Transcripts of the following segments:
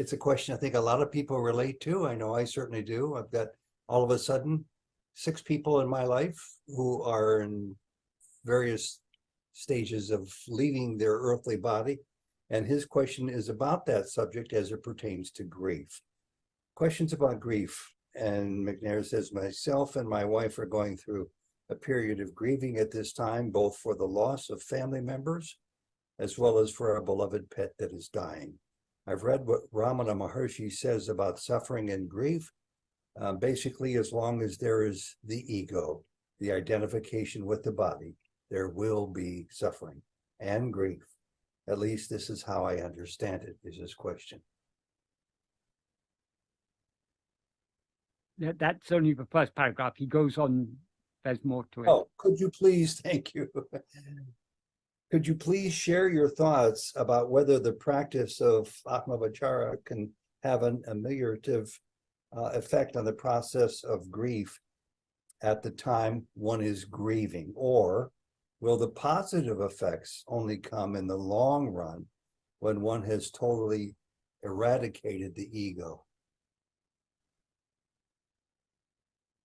it's a question I think a lot of people relate to. I know I certainly do. I've got all of a sudden 6 people in my life who are in various stages of leaving their earthly body. And his question is about that subject as it pertains to grief. Questions about grief. And McNair says, myself and my wife are going through a period of grieving at this time, both for the loss of family members, as well as for our beloved pet that is dying. I've read what Ramana Maharshi says about suffering and grief. Basically, as long as there is the ego, the identification with the body, there will be suffering and grief. At least this is how I understand it, is his question. That's only the first paragraph. He goes on, there's more to it. Oh, could you please, thank you. Could you please share your thoughts about whether the practice of ātma-vicāra can have an ameliorative effect on the process of grief at the time one is grieving, or will the positive effects only come in the long run when one has totally eradicated the ego?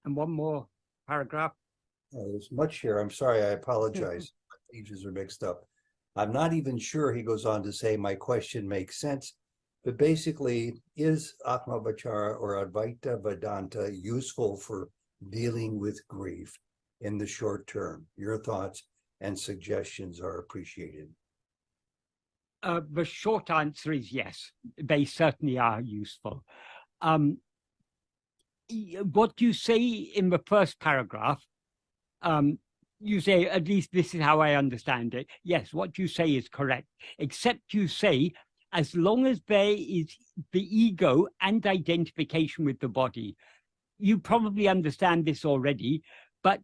And one more paragraph. Oh, there's much here. I'm sorry, I apologize. My pages are mixed up. I'm not even sure, he goes on to say, my question makes sense. But basically, is ātma-vicāra or Advaita Vedanta useful for dealing with grief in the short term? Your thoughts and suggestions are appreciated. The short answer is yes, they certainly are useful. What you say in the first paragraph, you say, at least this is how I understand it. Yes, what you say is correct, except you say, as long as there is the ego and identification with the body. You probably understand this already, but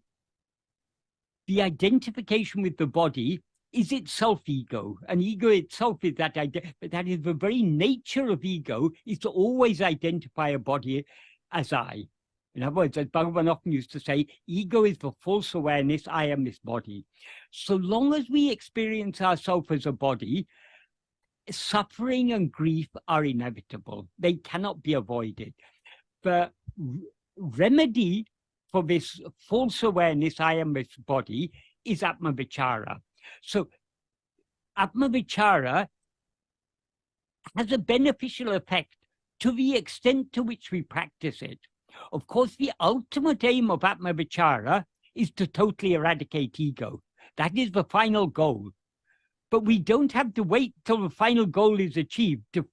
the identification with the body is itself ego, and ego itself is that but that is the very nature of ego, is to always identify a body as I. In other words, as Bhagavan often used to say, ego is the false awareness, I am this body. So long as we experience ourselves as a body, suffering and grief are inevitable. They cannot be avoided. The remedy for this false awareness, I am this body, is ātma-vicāra. So ātma-vicāra has a beneficial effect to the extent to which we practice it. Of course, the ultimate aim of ātma-vicāra is to totally eradicate ego. That is the final goal. But we don't have to wait till the final goal is achieved to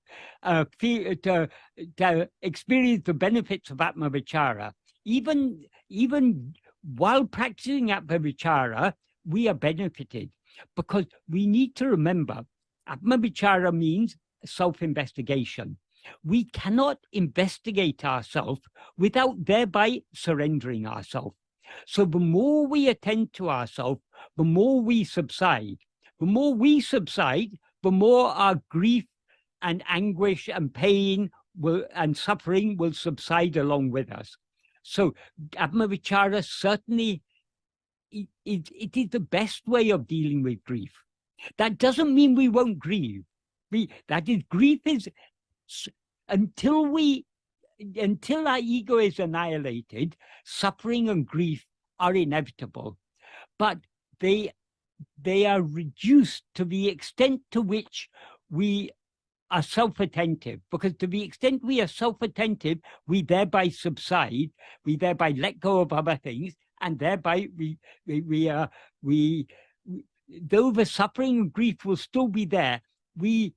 experience the benefits of ātma-vicāra. Even while practicing ātma-vicāra, we are benefited, because we need to remember ātma-vicāra means self-investigation. We cannot investigate ourselves without thereby surrendering ourselves. So the more we attend to ourselves, the more we subside. The more we subside, the more our grief and anguish and pain and suffering will subside along with us. So ātma-vicāra certainly, it is the best way of dealing with grief. That doesn't mean we won't grieve. Grief is, until our ego is annihilated, suffering and grief are inevitable. But they are reduced to the extent to which we are self-attentive, because to the extent we are self-attentive, we thereby subside, we thereby let go of other things, and thereby though the suffering and grief will still be there, we,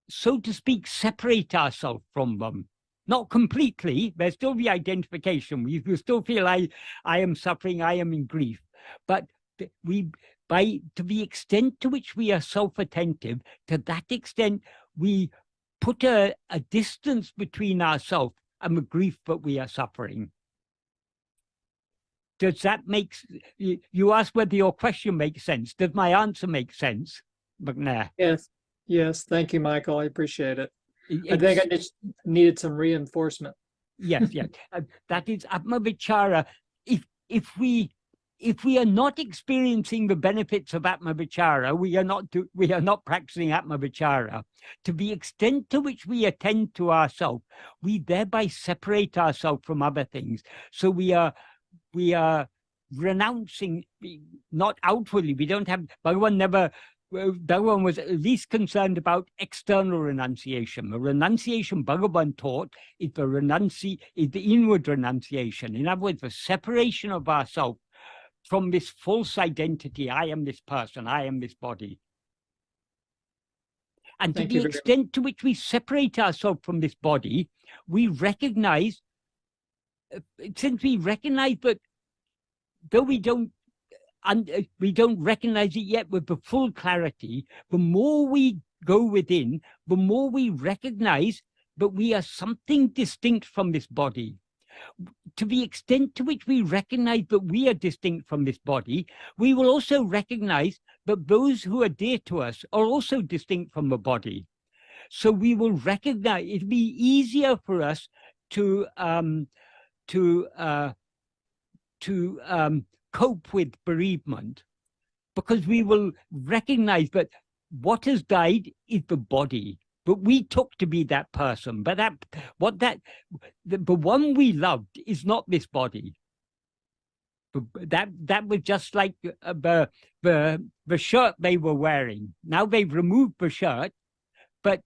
so to speak, separate ourselves from them. Not completely, there's still the identification. We will still feel I am suffering, I am in grief. But to the extent to which we are self-attentive, to that extent, we put a distance between ourselves and the grief that we are suffering. Does that make, you ask whether your question makes sense. Does my answer make sense, McNair? Yes, thank you, Michael. I appreciate it. I think I just needed some reinforcement. Yes. That is ātma-vicāra. If we if we are not experiencing the benefits of ātma-vicāra, we are not practicing ātma-vicāra. To the extent to which we attend to ourselves, we thereby separate ourselves from other things. So we are renouncing, not outwardly. We don't have, Bhagavan was at least concerned about external renunciation. The renunciation Bhagavan taught is the inward renunciation. In other words, the separation of ourselves from this false identity. I am this person, I am this body. And to the extent to which we separate ourselves from this body, we recognize, since we recognize that, though we don't recognize it yet with the full clarity, the more we go within, the more we recognize that we are something distinct from this body. To the extent to which we recognize that we are distinct from this body, we will also recognize that those who are dear to us are also distinct from the body. So we will recognize, it'll be easier for us to cope with bereavement, because we will recognize that what has died is the body, but we took to be that person. But the one we loved is not this body. That was just like the shirt they were wearing. Now they've removed the shirt, but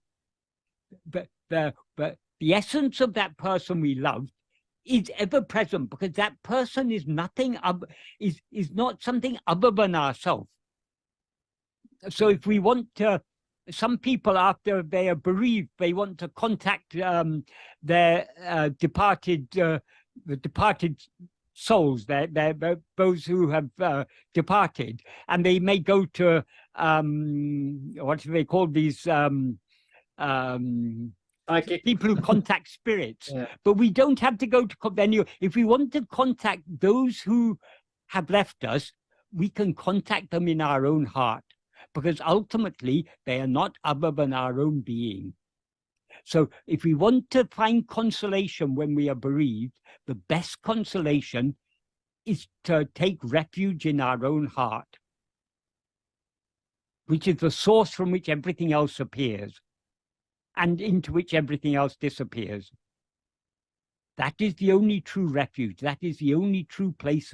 the essence of that person we loved is ever present, because that person is nothing is not something other than ourselves. So if we want to, some people, after they are bereaved, they want to contact their departed souls, those who have departed, and they may go to what do they call these people who contact spirits. Yeah. But we don't have to go to anyway. If we want to contact those who have left us, we can contact them in our own heart, because ultimately they are not other than our own being. So if we want to find consolation when we are bereaved, the best consolation is to take refuge in our own heart, which is the source from which everything else appears and into which everything else disappears. That is the only true refuge. That is the only true place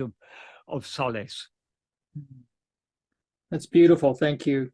of solace. That's beautiful. Thank you.